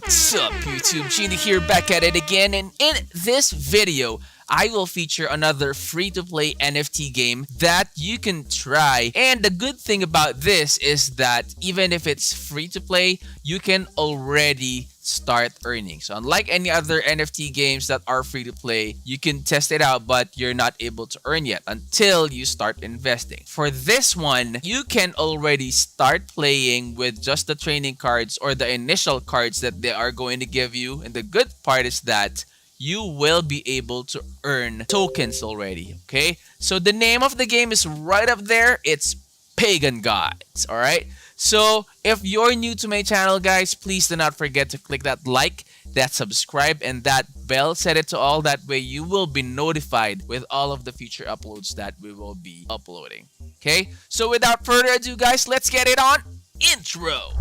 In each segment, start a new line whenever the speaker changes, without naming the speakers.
What's up, YouTube? Genie here, back at it again, and in this video, I will feature another free-to-play NFT game that you can try. And the good thing about this is that even if it's free-to-play, you can already start earning. So unlike any other NFT games that are free-to-play, you can test it out, but you're not able to earn yet until you start investing. For this one, you can already start playing with just the training cards or the initial cards that they are going to give you. And the good part is that you will be able to earn tokens already, okay? So the name of the game is right up there. It's Pagan Gods, all right? So if you're new to my channel, guys, please do not forget to click that like, that subscribe, and that bell. Set it to all. That way you will be notified with all of the future uploads that we will be uploading, okay? So without further ado, guys, let's get it on. Intro.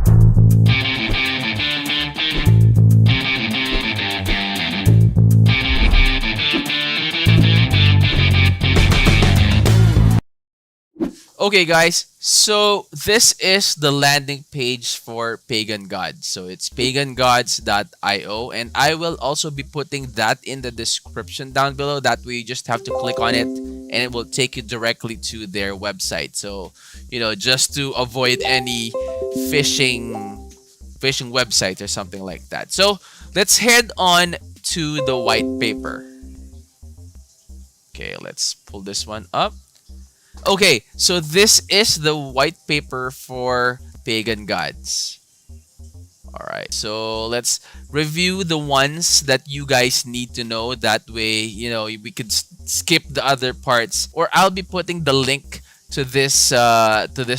Okay guys, so this is the landing page for Pagan Gods. So it's pagangods.io, and I will also be putting that in the description down below. That way you just have to click on it and it will take you directly to their website. So, just to avoid any phishing websites or something like that. So let's head on to the white paper. Okay, let's pull this one up. Okay, so this is the white paper for Pagan Gods. Alright, so let's review the ones that you guys need to know. That way, we could skip the other parts. Or I'll be putting the link to this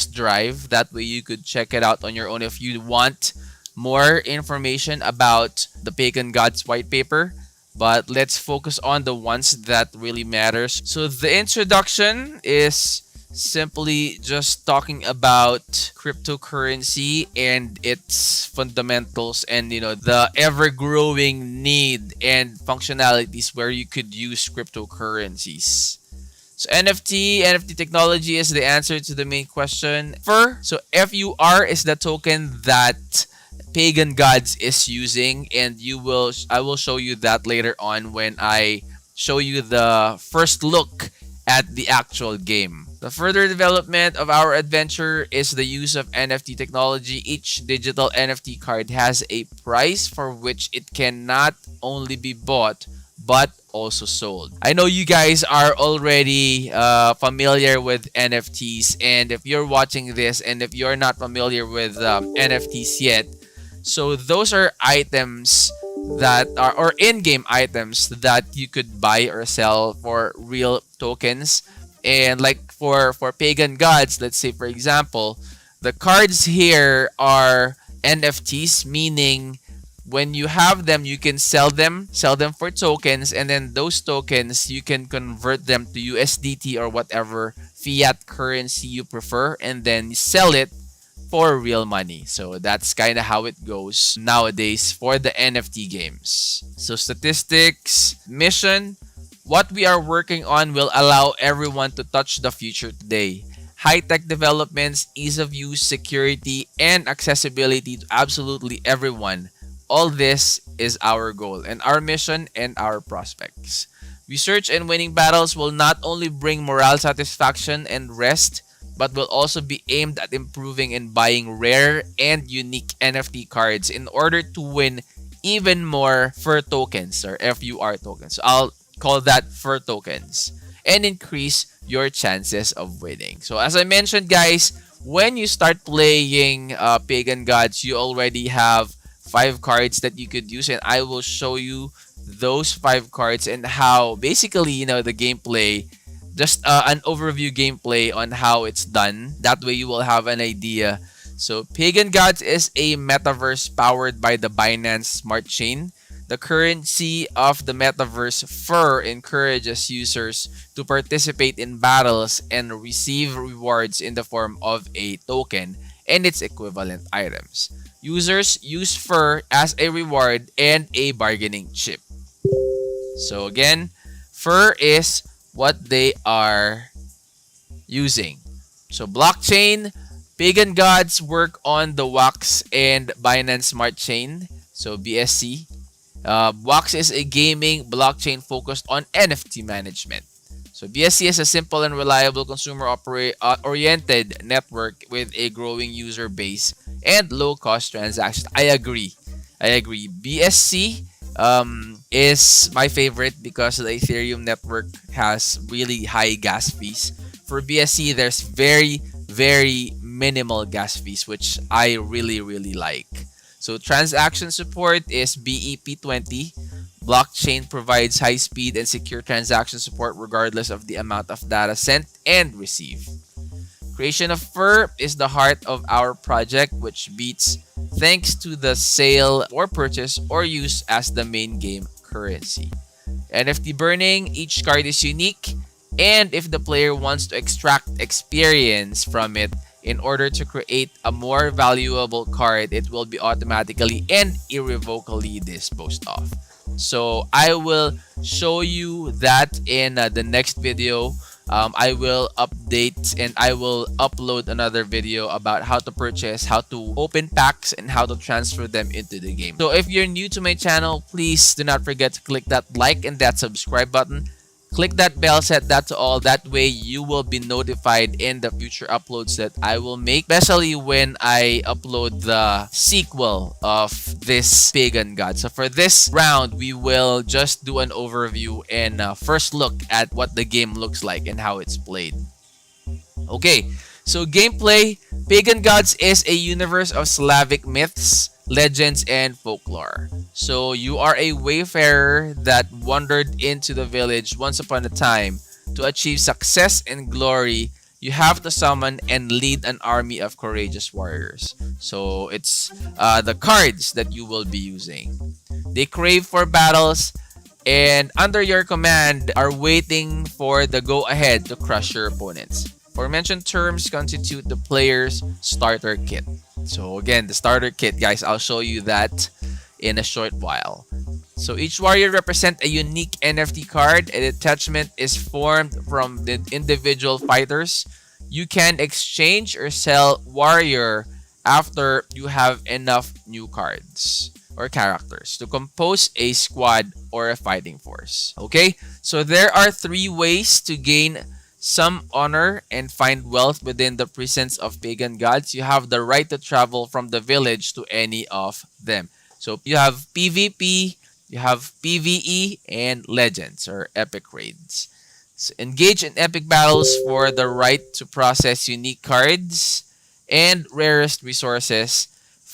drive. That way you could check it out on your own if you want more information about the Pagan Gods white paper. But let's focus on the ones that really matters. So the introduction is simply just talking about cryptocurrency and its fundamentals, and the ever-growing need and functionalities where you could use cryptocurrencies. So NFT technology is the answer to the main question. So FUR is the token that Pagan Gods is using, and I will show you that later on when I show you the first look at the actual game. The further development of our adventure is the use of NFT technology. Each digital NFT card has a price for which it can not only be bought but also sold. I know you guys are already familiar with NFTs, and if you're watching this and if you're not familiar with NFTs yet, so those are items that are, or in-game items that you could buy or sell for real tokens. And like for Pagan Gods, let's say for example, the cards here are NFTs, meaning when you have them, you can sell them for tokens, and then those tokens you can convert them to USDT or whatever fiat currency you prefer, and then sell it for real money. So that's kind of how it goes nowadays for the NFT games. So statistics, mission, what we are working on will allow everyone to touch the future today. High-tech developments, ease of use, security, and accessibility to absolutely everyone. All this is our goal and our mission and our prospects. Research and winning battles will not only bring morale satisfaction and rest, but will also be aimed at improving and buying rare and unique NFT cards in order to win even more FUR tokens, or FUR tokens. So I'll call that FUR tokens, and increase your chances of winning. So as I mentioned, guys, when you start playing Pagan Gods, you already have 5 cards that you could use, and I will show you those 5 cards and how basically the gameplay, just an overview gameplay on how it's done. That way you will have an idea. So Pagan Gods is a metaverse powered by the Binance Smart Chain. The currency of the metaverse FUR encourages users to participate in battles and receive rewards in the form of a token and its equivalent items. Users use FUR as a reward and a bargaining chip. So again, FUR is what they are using. So blockchain, Pagan Gods work on the Wax and Binance Smart Chain. So BSC. Box is a gaming blockchain focused on NFT management. So BSC is a simple and reliable consumer oriented network with a growing user base and low cost transactions. I agree. I agree. BSC is my favorite because the Ethereum network has really high gas fees. For BSC, there's very minimal gas fees, which I really like. So transaction support is BEP20. Blockchain provides high speed and secure transaction support regardless of the amount of data sent and received. Creation of FUR is the heart of our project, which beats thanks to the sale or purchase or use as the main game currency. NFT burning, each card is unique, and if the player wants to extract experience from it in order to create a more valuable card, it will be automatically and irrevocably disposed of. So I will show you that in the next video. I will update and I will upload another video about how to purchase, how to open packs, and how to transfer them into the game. So if you're new to my channel, please do not forget to click that like and that subscribe button. Click that bell, set that to all. That way you will be notified in the future uploads that I will make, especially when I upload the sequel of this Pagan God. So for this round, we will just do an overview and first look at what the game looks like and how it's played. Okay, so gameplay. Pagan Gods is a universe of Slavic myths, legends, and folklore. So you are a wayfarer that wandered into the village once upon a time. To achieve success and glory, you have to summon and lead an army of courageous warriors. So it's the cards that you will be using. They crave for battles and under your command are waiting for the go-ahead to crush your opponents. Aforementioned terms constitute the player's starter kit. So again, the starter kit, guys, I'll show you that in a short while. So each warrior represents a unique NFT card. A detachment is formed from the individual fighters. You can exchange or sell warrior after you have enough new cards or characters to compose a squad or a fighting force. Okay, so there are 3 ways to gain some honor and find wealth within the presence of pagan gods. You have the right to travel from the village to any of them. So you have PvP, you have PvE, and legends or epic raids. So engage in epic battles for the right to process unique cards and rarest resources.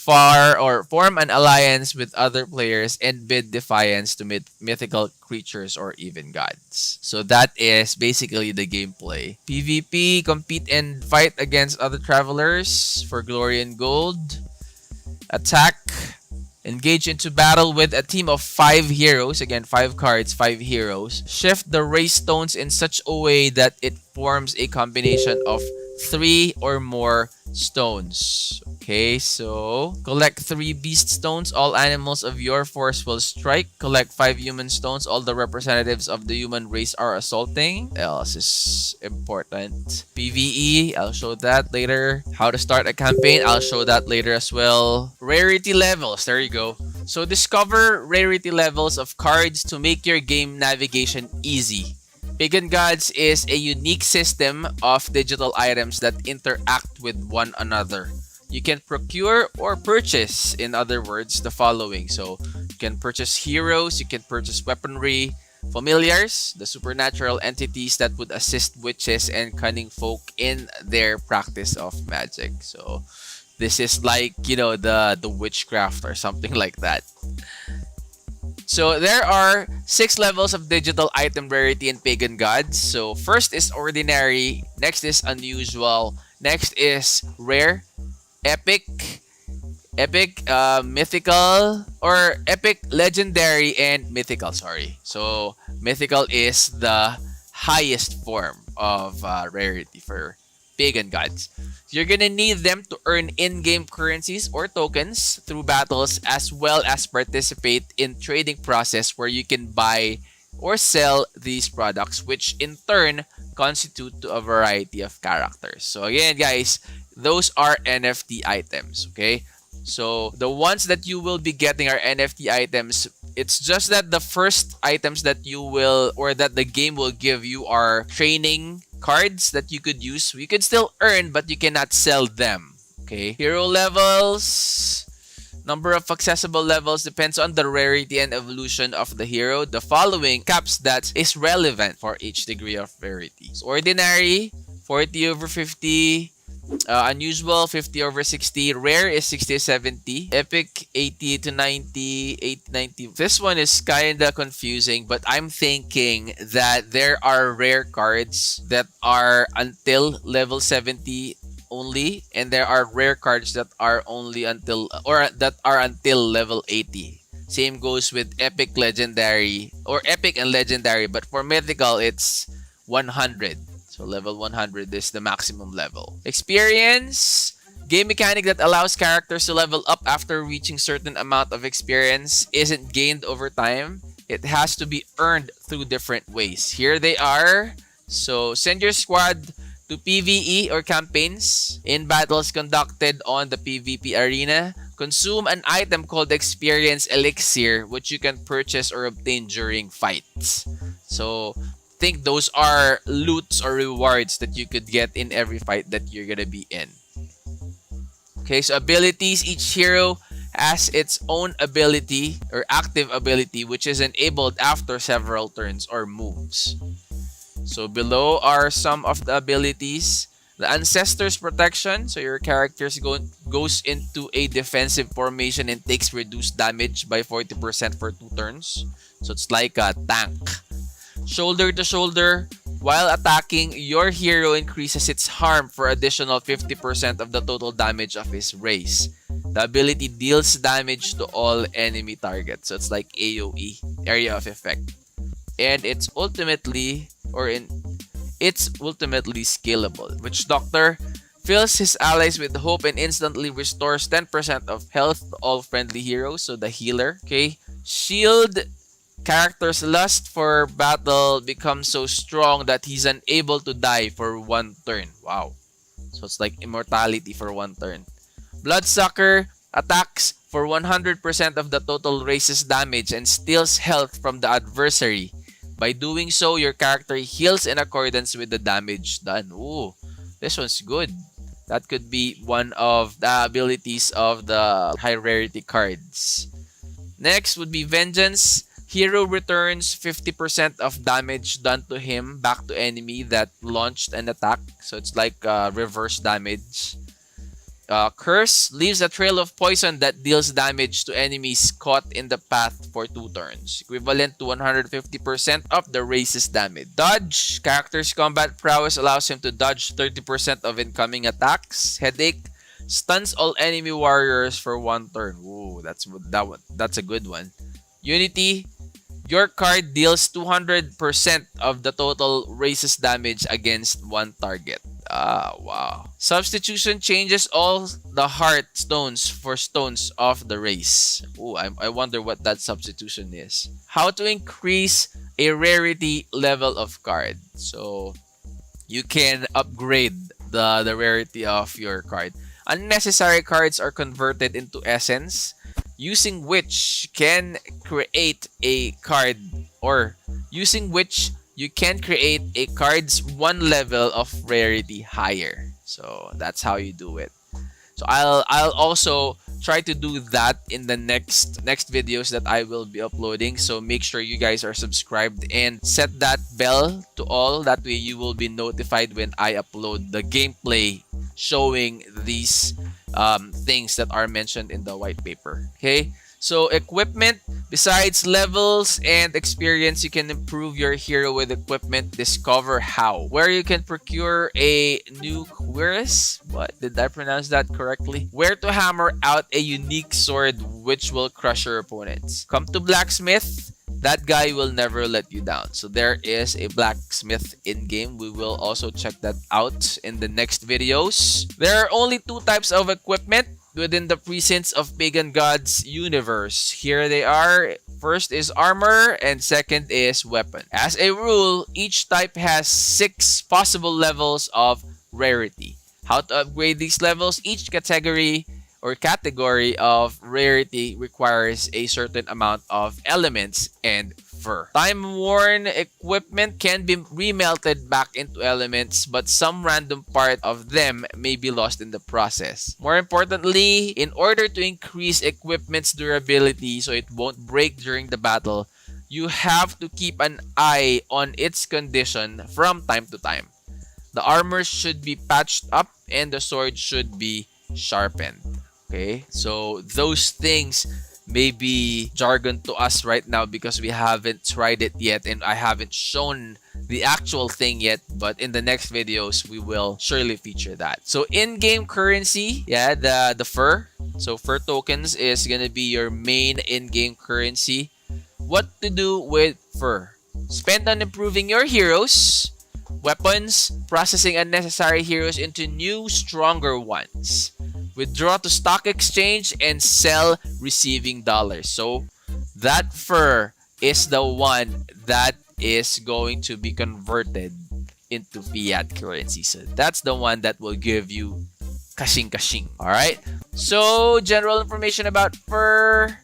Far or form an alliance with other players and bid defiance to mythical creatures or even gods. So that is basically the gameplay. PvP, compete and fight against other travelers for glory and gold. Attack, engage into battle with a team of 5 heroes. Again, 5 cards, 5 heroes. Shift the race stones in such a way that it forms a combination of 3 or more stones. Okay, so collect 3 beast stones. All animals of your force will strike. Collect 5 human stones. All the representatives of the human race are assaulting. Else is important. PvE, I'll show that later. How to start a campaign, I'll show that later as well. Rarity levels, there you go. So discover rarity levels of cards to make your game navigation easy. Pagan Gods is a unique system of digital items that interact with one another. You can procure or purchase, in other words, the following. So you can purchase heroes, you can purchase weaponry, familiars, the supernatural entities that would assist witches and cunning folk in their practice of magic. So this is like, you know, the witchcraft or something like that. So there are 6 levels of digital item rarity in Pagan Gods. So first is ordinary, next is unusual, next is rare, epic, mythical, or epic, legendary, and mythical, sorry. So mythical is the highest form of rarity for Pagan Gods. You're gonna need them to earn in-game currencies or tokens through battles, as well as participate in trading process where you can buy or sell these products, which in turn constitute to a variety of characters. So again, guys, those are NFT items, okay? So the ones that you will be getting are NFT items. It's just that the first items that you will or that the game will give you are training cards that you could use. You could still earn, but you cannot sell them. Okay. Hero levels. Number of accessible levels depends on the rarity and evolution of the hero. The following caps that is relevant for each degree of rarity. So ordinary, 40 over 50. Unusual, 50 over 60. Rare is 60 to 70. Epic, 80 to 90. 80 90. This one is kinda confusing, but I'm thinking that there are rare cards that are until level 70 only, and there are rare cards that are only until or that are until level 80. Same goes with epic, legendary, or epic and legendary, but for mythical it's 100. So level 100 is the maximum level. Experience, game mechanic that allows characters to level up after reaching certain amount of experience isn't gained over time. It has to be earned through different ways. Here they are. So send your squad to PvE or campaigns in battles conducted on the PvP arena. Consume an item called Experience Elixir, which you can purchase or obtain during fights. So think those are loots or rewards that you could get in every fight that you're gonna be in. Okay, so abilities. Each hero has its own ability or active ability, which is enabled after several turns or moves. So below are some of the abilities. The Ancestor's Protection. So your characters goes into a defensive formation and takes reduced damage by 40% for 2 turns. So it's like a tank. Shoulder to shoulder. While attacking, your hero increases its harm for additional 50% of the total damage of his race. The ability deals damage to all enemy targets. So it's like AoE, area of effect. And it's ultimately scalable. Witch Doctor fills his allies with hope and instantly restores 10% of health to all friendly heroes. So the healer. Okay. Shield. Character's lust for battle becomes so strong that he's unable to die for 1 turn. Wow. So it's like immortality for 1 turn. Bloodsucker attacks for 100% of the total race's damage and steals health from the adversary. By doing so, your character heals in accordance with the damage done. Ooh, this one's good. That could be one of the abilities of the high rarity cards. Next would be Vengeance. Hero returns 50% of damage done to him back to enemy that launched an attack. So it's like reverse damage. Curse leaves a trail of poison that deals damage to enemies caught in the path for 2 turns, equivalent to 150% of the race's damage. Dodge. Character's combat prowess allows him to dodge 30% of incoming attacks. Headache stuns all enemy warriors for 1 turn. Ooh, that's a good one. Unity. Your card deals 200% of the total race's damage against 1 target. Ah, wow. Substitution changes all the heart stones for stones of the race. Ooh, I wonder what that substitution is. How to increase a rarity level of card. So, you can upgrade the rarity of your card. Unnecessary cards are converted into essence, using which can create a card or using which you can create a card's 1 level of rarity higher. So that's how you do it. So I'll also try to do that in the next videos that I will be uploading. So make sure you guys are subscribed and set that bell to all. That way you will be notified when I upload the gameplay showing these things that are mentioned in the white paper. Okay. So equipment, besides levels and experience, you can improve your hero with equipment. Discover how. Where you can procure a new cuirass. What? Did I pronounce that correctly? Where to hammer out a unique sword which will crush your opponents. Come to blacksmith. That guy will never let you down. So there is a blacksmith in-game. We will also check that out in the next videos. There are only 2 types of equipment within the precincts of Pagan Gods universe. Here they are. First is armor and second is weapon. As a rule, each type has 6 possible levels of rarity. How to upgrade these levels? Each category or category of rarity requires a certain amount of elements and fur. Time-worn equipment can be remelted back into elements, but some random part of them may be lost in the process. More importantly, in order to increase equipment's durability so it won't break during the battle, you have to keep an eye on its condition from time to time. The armor should be patched up and the sword should be sharpened. Okay, so those things may be jargon to us right now because we haven't tried it yet and I haven't shown the actual thing yet, but in the next videos we will surely feature that. So in-game currency, yeah, the fur. So fur tokens is gonna be your main in-game currency. What to do with fur? Spend on improving your heroes, weapons, processing unnecessary heroes into new, stronger ones. Withdraw to stock exchange and sell receiving dollars. So that fur is the one that is going to be converted into fiat currency. So that's the one that will give you kashing kashing. Alright? So general information about fur,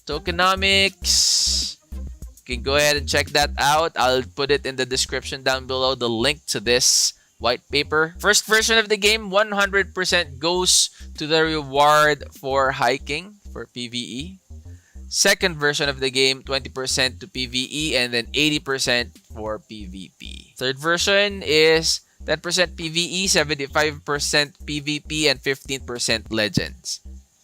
tokenomics. You can go ahead and check that out. I'll put it in the description down below, the link to this white paper. First version of the game, 100% goes to the reward for hiking for PvE. Second version of the game, 20% to PvE and then 80% for PvP. Third version is 10% PvE, 75% PvP, and 15% Legends.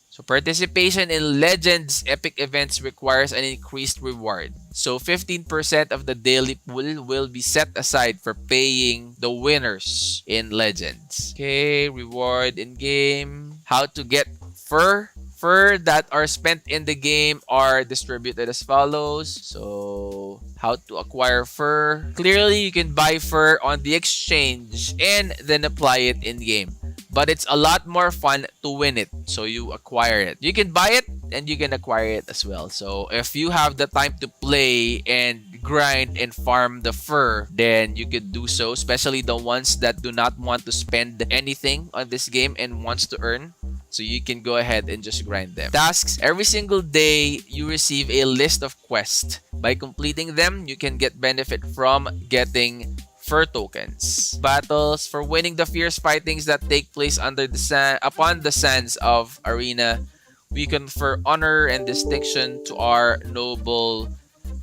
So participation in Legends epic events requires an increased reward. So 15% of the daily pool will be set aside for paying the winners in Legends. Okay, reward in game. How to get fur. Fur that are spent in the game are distributed as follows. So how to acquire fur. Clearly, you can buy fur on the exchange and then apply it in game. But it's a lot more fun to win it. So you acquire it. You can buy it and you can acquire it as well. So if you have the time to play and grind and farm the fur, then you could do so. Especially the ones that do not want to spend anything on this game and wants to earn. So you can go ahead and just grind them. Tasks. Every single day, you receive a list of quests. By completing them, you can get benefit from getting fur tokens. Battles. For winning the fierce fightings that take place under the upon the sands of arena, we confer honor and distinction to our noble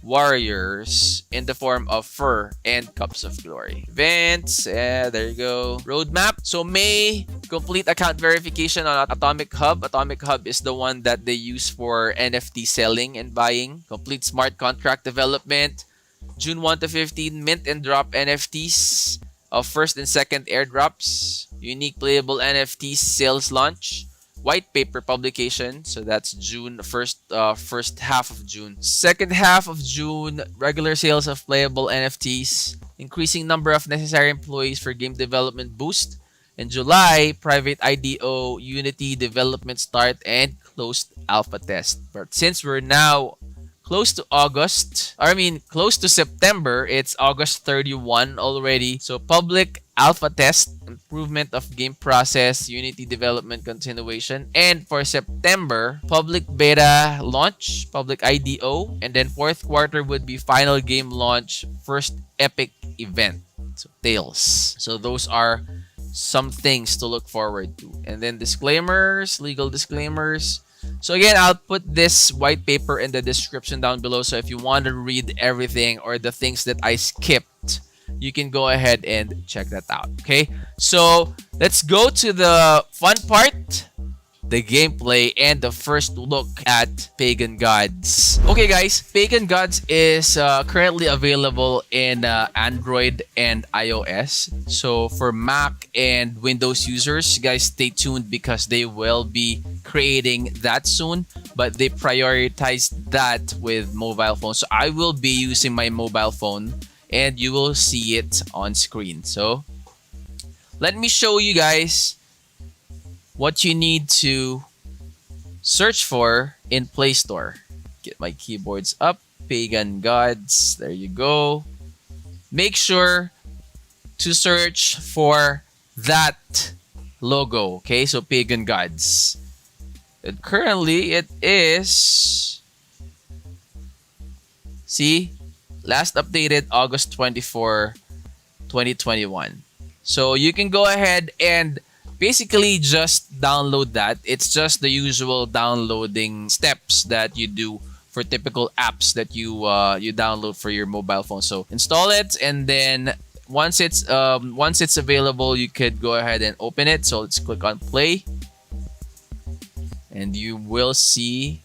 warriors in the form of fur and cups of glory. Events, yeah, there you go. Roadmap. So May, complete account verification on Atomic Hub. Atomic Hub is the one that they use for NFT selling and buying. Complete smart contract development. June 1 to 15, mint and drop NFTs of first and second airdrops. Unique playable NFTs sales launch. White paper publication, so that's June first half of June. Second half of June, regular sales of playable NFTs, increasing number of necessary employees for game development boost. In July, private IDO, Unity development start, and closed alpha test. But since we're now close to close to September, it's August 31 already. So public alpha test, improvement of game process, Unity development continuation. And for September, public beta launch, public IDO. And then fourth quarter would be final game launch, first epic event. So Tales. So those are some things to look forward to. And then disclaimers, legal disclaimers. So again, I'll put this white paper in the description down below. So if you want to read everything or the things that I skipped, you can go ahead and check that out. Okay, so let's go to the fun part, the gameplay, and the first look at Pagan Gods. Okay guys, Pagan Gods is currently available in Android and iOS. So for Mac and Windows users, guys, stay tuned because they will be creating that soon, but they prioritize that with mobile phones. So I will be using my mobile phone and you will see it on screen. So let me show you guys what you need to search for in Play Store. Get my keyboards up. Pagan Gods. There you go. Make sure to search for that logo. Okay, so Pagan Gods. And currently, it is, see, last updated August 24, 2021. So you can go ahead and basically just download that. It's just the usual downloading steps that you do for typical apps that you download for your mobile phone. So install it, and then once it's available, you could go ahead and open it. So let's click on play, and you will see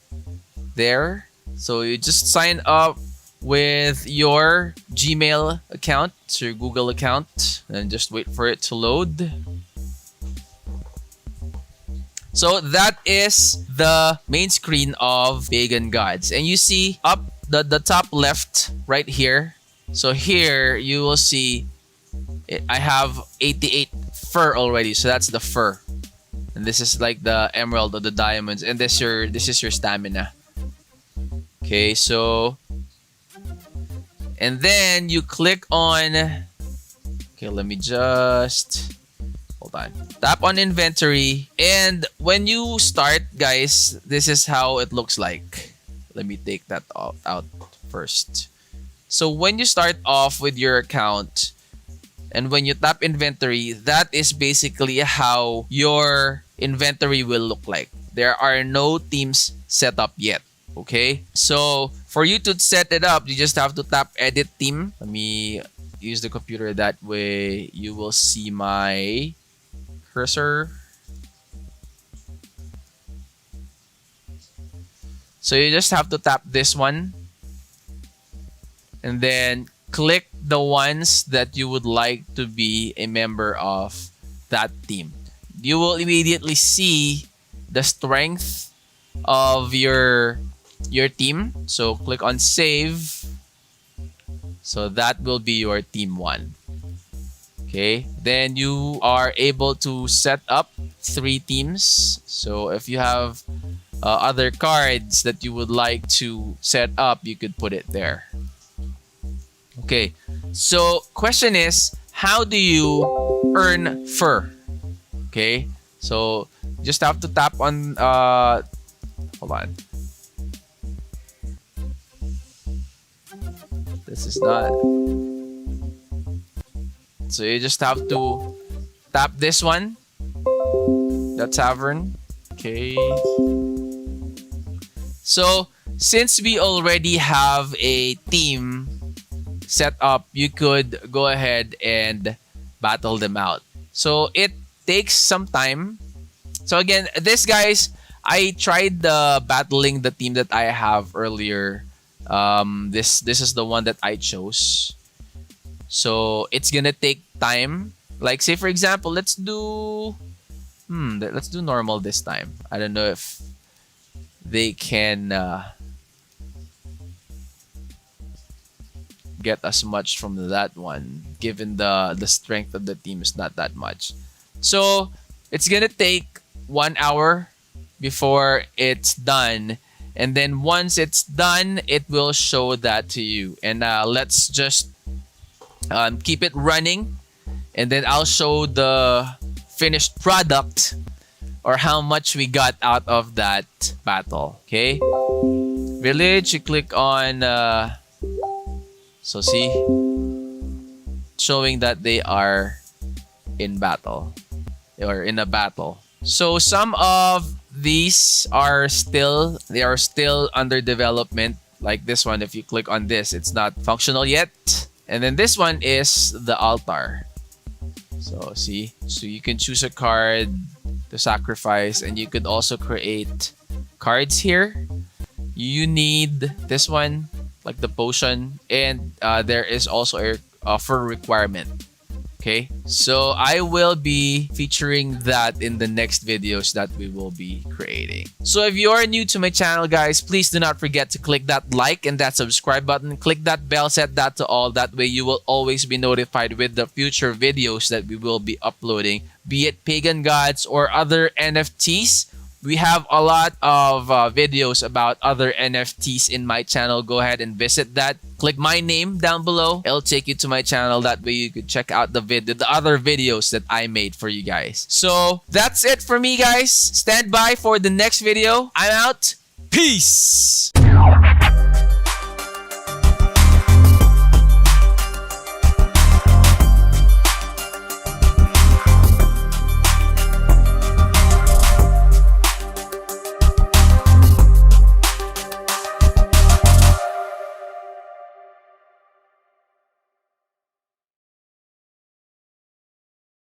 there. So you just sign up with your Gmail account, so your Google account, and just wait for it to load. So that is the main screen of Pagan Gods. And you see up the top left right here. So here you will see I have 88 fur already. So that's the fur. And this is like the emerald or the diamonds. And this is your stamina. Okay, so and then you click on, okay, let me just, hold on. Tap on inventory. And when you start, guys, this is how it looks like. Let me take that out first. So when you start off with your account, and when you tap inventory, that is basically how your inventory will look like. There are no teams set up yet. Okay, so for you to set it up, you just have to tap edit team. Let me use the computer, that way you will see my cursor. So you just have to tap this one, and then click the ones that you would like to be a member of that team. You will immediately see the strength of your team. So click on save. So that will be your team 1. Okay, then you are able to set up 3 teams. So if you have other cards that you would like to set up, you could put it there. Okay, so question is, how do you earn fur? Okay, so just have to tap on hold on. This is not. So you just have to tap this one, the tavern. Okay. So since we already have a team set up, you could go ahead and battle them out. So it takes some time. So again, this, guys, I tried battling the team that I have earlier. This is the one that I chose. So it's gonna take time. Like, say for example, let's do normal this time. I don't know if they can get as much from that one, given the strength of the team is not that much. So it's gonna take 1 hour before it's done, and then once it's done, it will show that to you. And let's just keep it running, and then I'll show the finished product, or how much we got out of that battle. Okay, village, you click on so see, showing that they are in battle, or in a battle. So some of these are still under development. Like this one, if you click on this, it's not functional yet. And then this one is the altar. So see, so you can choose a card to sacrifice, and you could also create cards here. You need this one, like the potion, and there is also a fur requirement. Okay, so I will be featuring that in the next videos that we will be creating. So if you are new to my channel, guys, please do not forget to click that like and that subscribe button. Click that bell, set that to all. That way you will always be notified with the future videos that we will be uploading, be it Pagan Gods or other NFTs. We have a lot of videos about other NFTs in my channel. Go ahead and visit that. Click my name down below. It'll take you to my channel. That way you could check out the other videos that I made for you guys. So that's it for me, guys. Stand by for the next video. I'm out. Peace.